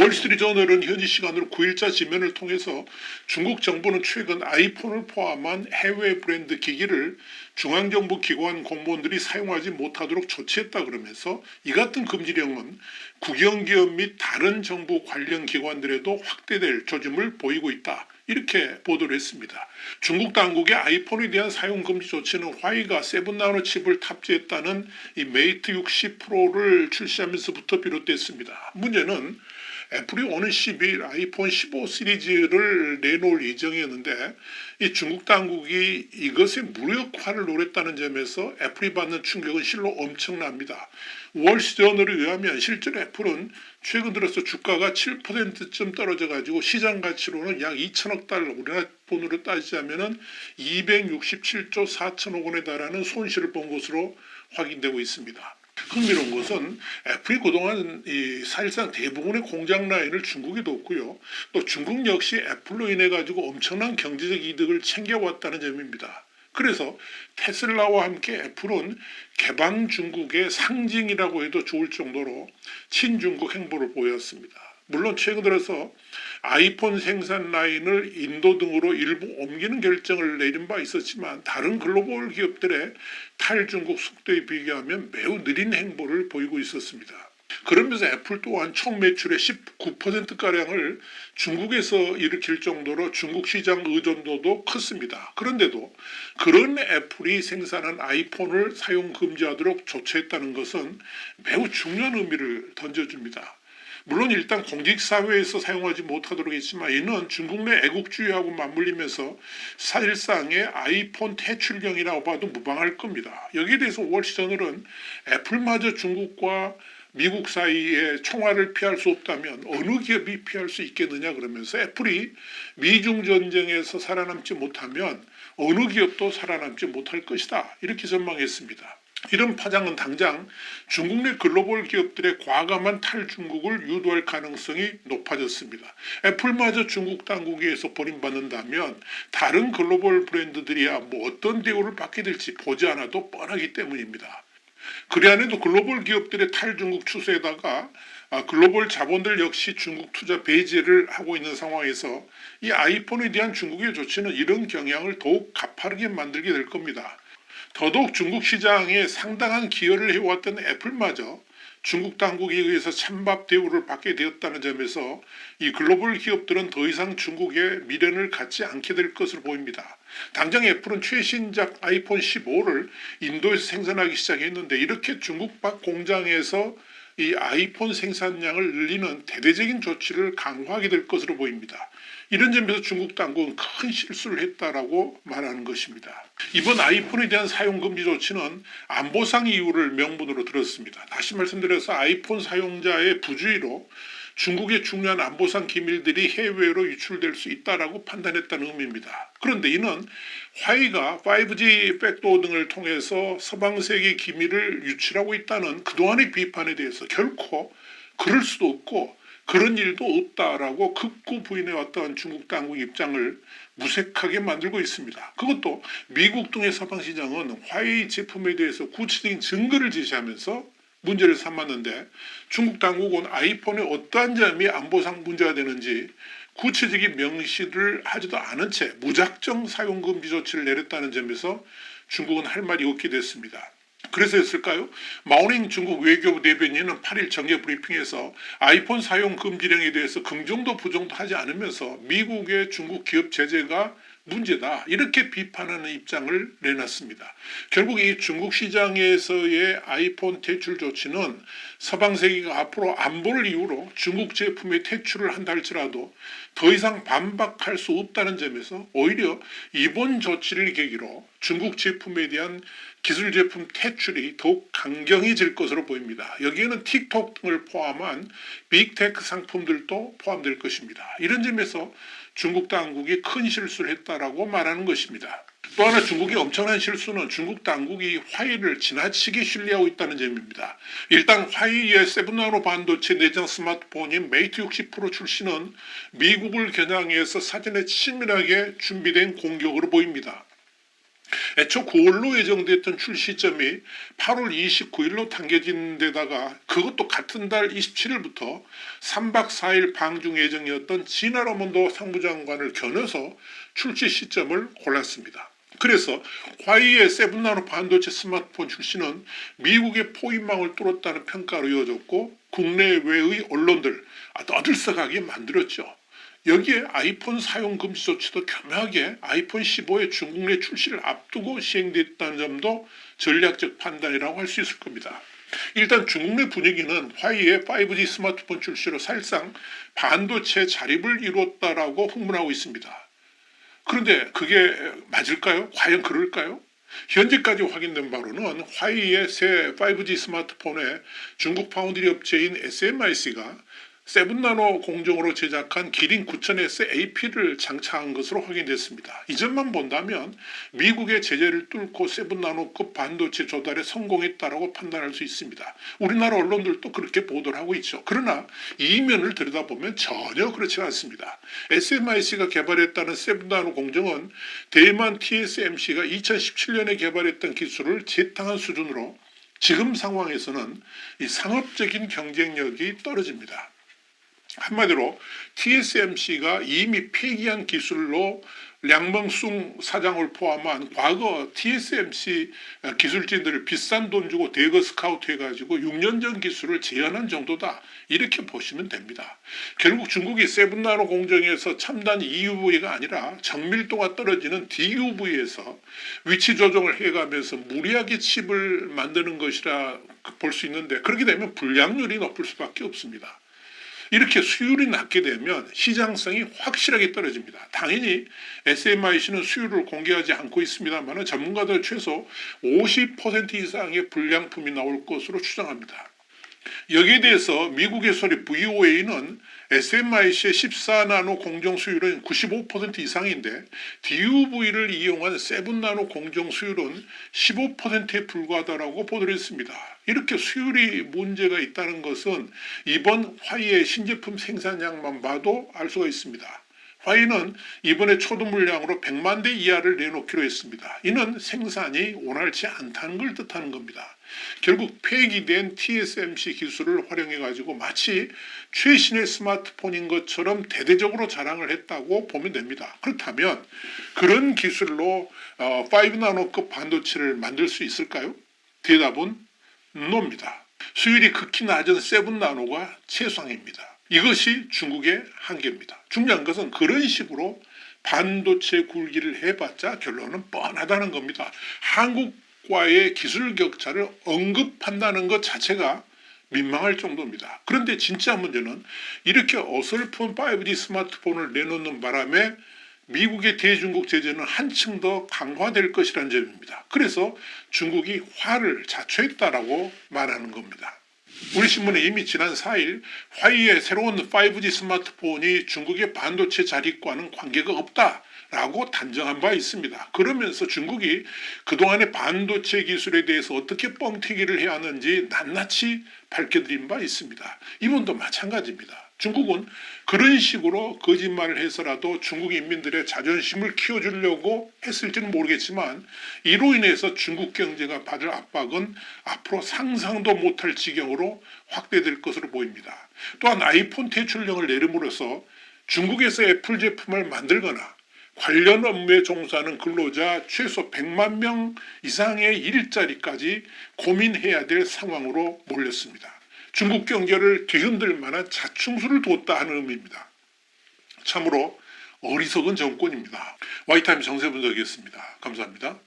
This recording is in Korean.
월스트리트저널은 현지 시간으로 9일자 지면을 통해서 중국 정부는 최근 아이폰을 포함한 해외 브랜드 기기를 중앙정부 기관 공무원들이 사용하지 못하도록 조치했다 그러면서 이 같은 금지령은 국영기업 및 다른 정부 관련 기관들에도 확대될 조짐을 보이고 있다. 이렇게 보도를 했습니다. 중국 당국의 아이폰에 대한 사용 금지 조치는 화웨이가 7나노 칩을 탑재했다는 이 메이트 60 프로를 출시하면서부터 비롯됐습니다. 문제는 애플이 오는 12일 아이폰 15 시리즈를 내놓을 예정이었는데 이 중국 당국이 이것의 무력화를 노렸다는 점에서 애플이 받는 충격은 실로 엄청납니다. 월스트리트저널에 의하면 실제로 애플은 최근 들어서 주가가 7%쯤 떨어져가지고 시장 가치로는 약 2천억 달러, 우리나라 돈으로 따지자면 267조 4천억 원에 달하는 손실을 본 것으로 확인되고 있습니다. 흥미로운 것은 애플이 그동안 사실상 대부분의 공장 라인을 중국에 뒀고요. 또 중국 역시 애플로 인해 가지고 엄청난 경제적 이득을 챙겨왔다는 점입니다. 그래서 테슬라와 함께 애플은 개방 중국의 상징이라고 해도 좋을 정도로 친중국 행보를 보였습니다. 물론 최근 들어서 아이폰 생산 라인을 인도 등으로 일부 옮기는 결정을 내린 바 있었지만 다른 글로벌 기업들의 탈중국 속도에 비교하면 매우 느린 행보를 보이고 있었습니다. 그러면서 애플 또한 총 매출의 19%가량을 중국에서 일으킬 정도로 중국 시장 의존도도 컸습니다. 그런데도 그런 애플이 생산한 아이폰을 사용 금지하도록 조치했다는 것은 매우 중요한 의미를 던져줍니다. 물론 일단 공직사회에서 사용하지 못하도록 했지만 이는 중국 내 애국주의하고 맞물리면서 사실상의 아이폰 퇴출경이라고 봐도 무방할 겁니다. 여기에 대해서 월스트리트저널은 애플마저 중국과 미국 사이에 총알을 피할 수 없다면 어느 기업이 피할 수 있겠느냐 그러면서 애플이 미중 전쟁에서 살아남지 못하면 어느 기업도 살아남지 못할 것이다. 이렇게 전망했습니다. 이런 파장은 당장 중국 내 글로벌 기업들의 과감한 탈중국을 유도할 가능성이 높아졌습니다. 애플마저 중국 당국에 의해서 버림받는다면 다른 글로벌 브랜드들이야 뭐 어떤 대우를 받게 될지 보지 않아도 뻔하기 때문입니다. 그래 안에도 글로벌 기업들의 탈중국 추세에다가 글로벌 자본들 역시 중국 투자 배제를 하고 있는 상황에서 이 아이폰에 대한 중국의 조치는 이런 경향을 더욱 가파르게 만들게 될 겁니다. 더더욱 중국 시장에 상당한 기여를 해왔던 애플마저 중국 당국에 의해서 찬밥 대우를 받게 되었다는 점에서 이 글로벌 기업들은 더 이상 중국에 미련을 갖지 않게 될 것으로 보입니다. 당장 애플은 최신작 아이폰 15를 인도에서 생산하기 시작했는데 이렇게 중국 밖 공장에서 이 아이폰 생산량을 늘리는 대대적인 조치를 강화하게 될 것으로 보입니다. 이런 점에서 중국 당국은 큰 실수를 했다라고 말하는 것입니다. 이번 아이폰에 대한 사용 금지 조치는 안보상 이유를 명분으로 들었습니다. 다시 말씀드려서 아이폰 사용자의 부주의로 중국의 중요한 안보상 기밀들이 해외로 유출될 수 있다라고 판단했다는 의미입니다. 그런데 이는 화웨이가 5G 백도어 등을 통해서 서방 세계 기밀을 유출하고 있다는 그동안의 비판에 대해서 결코 그럴 수도 없고 그런 일도 없다라고 극구 부인해왔던 중국 당국 입장을 무색하게 만들고 있습니다. 그것도 미국 등의 서방 시장은 화웨이 제품에 대해서 구체적인 증거를 제시하면서 문제를 삼았는데 중국 당국은 아이폰의 어떠한 점이 안보상 문제가 되는지 구체적인 명시를 하지도 않은 채 무작정 사용 금지 조치를 내렸다는 점에서 중국은 할 말이 없게 됐습니다. 그래서였을까요? 마오닝 중국 외교부 대변인은 8일 정례 브리핑에서 아이폰 사용 금지령에 대해서 긍정도 부정도 하지 않으면서 미국의 중국 기업 제재가 문제다 이렇게 비판하는 입장을 내놨습니다. 결국 이 중국 시장에서의 아이폰 퇴출 조치는 서방 세계가 앞으로 안보를 이유로 중국 제품의 퇴출을 한다 할지라도 더 이상 반박할 수 없다는 점에서 오히려 이번 조치를 계기로 중국 제품에 대한 기술 제품 퇴출이 더욱 강경해질 것으로 보입니다. 여기에는 틱톡 등을 포함한 빅테크 상품들도 포함될 것입니다. 이런 점에서 중국 당국이 큰 실수를 했다라고 말하는 것입니다. 또 하나 중국의 엄청난 실수는 중국 당국이 화웨이를 지나치게 신뢰하고 있다는 점입니다. 일단 화웨이의 7나노 반도체 내장 스마트폰인 메이트 60 프로 출시는 미국을 겨냥해서 사전에 치밀하게 준비된 공격으로 보입니다. 애초 9월로 예정됐던 출시 시점이 8월 29일로 당겨진 데다가 그것도 같은 달 27일부터 3박 4일 방중 예정이었던 지나 라몬도 상부장관을 겨눠서 출시 시점을 골랐습니다. 그래서 화웨이의 7나노 반도체 스마트폰 출시는 미국의 포위망을 뚫었다는 평가로 이어졌고 국내외의 언론들 떠들썩하게 만들었죠. 여기에 아이폰 사용 금지 조치도 교묘하게 아이폰 15의 중국 내 출시를 앞두고 시행됐다는 점도 전략적 판단이라고 할 수 있을 겁니다. 일단 중국 내 분위기는 화웨이의 5G 스마트폰 출시로 사실상 반도체 자립을 이뤘다라고 흥분하고 있습니다. 그런데 그게 맞을까요? 과연 그럴까요? 현재까지 확인된 바로는 화웨이의 새 5G 스마트폰에 중국 파운드리 업체인 SMIC가 7나노 공정으로 제작한 기린 9000S AP를 장착한 것으로 확인됐습니다. 이 점만 본다면 미국의 제재를 뚫고 7나노급 반도체 조달에 성공했다고 판단할 수 있습니다. 우리나라 언론들도 그렇게 보도를 하고 있죠. 그러나 이면을 들여다보면 전혀 그렇지 않습니다. SMIC가 개발했다는 7나노 공정은 대만 TSMC가 2017년에 개발했던 기술을 재탕한 수준으로 지금 상황에서는 이 상업적인 경쟁력이 떨어집니다. 한마디로 TSMC가 이미 폐기한 기술로 량멍숭 사장을 포함한 과거 TSMC 기술진들을 비싼 돈 주고 대거 스카우트 해가지고 6년 전 기술을 재현한 정도다. 이렇게 보시면 됩니다. 결국 중국이 7나노 공정에서 첨단 EUV가 아니라 정밀도가 떨어지는 DUV에서 위치 조정을 해가면서 무리하게 칩을 만드는 것이라 볼 수 있는데 그렇게 되면 불량률이 높을 수밖에 없습니다. 이렇게 수율이 낮게 되면 시장성이 확실하게 떨어집니다. 당연히 SMIC는 수율을 공개하지 않고 있습니다만 전문가들 최소 50% 이상의 불량품이 나올 것으로 추정합니다. 여기에 대해서 미국의 소리 VOA는 SMIC의 14나노 공정 수율은 95% 이상인데 DUV를 이용한 7나노 공정 수율은 15%에 불과하다고 보도를 했습니다. 이렇게 수율이 문제가 있다는 것은 이번 화웨이의 신제품 생산량만 봐도 알 수가 있습니다. 화웨이는 이번에 초도 물량으로 100만 대 이하를 내놓기로 했습니다. 이는 생산이 원활치 않다는 걸 뜻하는 겁니다. 결국 폐기된 TSMC 기술을 활용해가지고 마치 최신의 스마트폰인 것처럼 대대적으로 자랑을 했다고 보면 됩니다. 그렇다면 그런 기술로 5나노급 반도체를 만들 수 있을까요? 대답은 no입니다. 수율이 극히 낮은 7나노가 최상입니다. 이것이 중국의 한계입니다. 중요한 것은 그런 식으로 반도체 굴기를 해봤자 결론은 뻔하다는 겁니다. 한국과의 기술 격차를 언급한다는 것 자체가 민망할 정도입니다. 그런데 진짜 문제는 이렇게 어설픈 5G 스마트폰을 내놓는 바람에 미국의 대중국 제재는 한층 더 강화될 것이라는 점입니다. 그래서 중국이 화를 자초했다라고 말하는 겁니다. 우리 신문에 이미 지난 4일 화웨이의 새로운 5G 스마트폰이 중국의 반도체 자립과는 관계가 없다라고 단정한 바 있습니다. 그러면서 중국이 그동안의 반도체 기술에 대해서 어떻게 뻥튀기를 해야 하는지 낱낱이 밝혀드린 바 있습니다. 이번도 마찬가지입니다. 중국은 그런 식으로 거짓말을 해서라도 중국 인민들의 자존심을 키워주려고 했을지는 모르겠지만 이로 인해서 중국 경제가 받을 압박은 앞으로 상상도 못할 지경으로 확대될 것으로 보입니다. 또한 아이폰 퇴출령을 내림으로써 중국에서 애플 제품을 만들거나 관련 업무에 종사하는 근로자 최소 100만 명 이상의 일자리까지 고민해야 될 상황으로 몰렸습니다. 중국 경제를 뒤흔들 만한 자충수를 뒀다 하는 의미입니다. 참으로 어리석은 정권입니다. 와이타임 정세분석이었습니다. 감사합니다.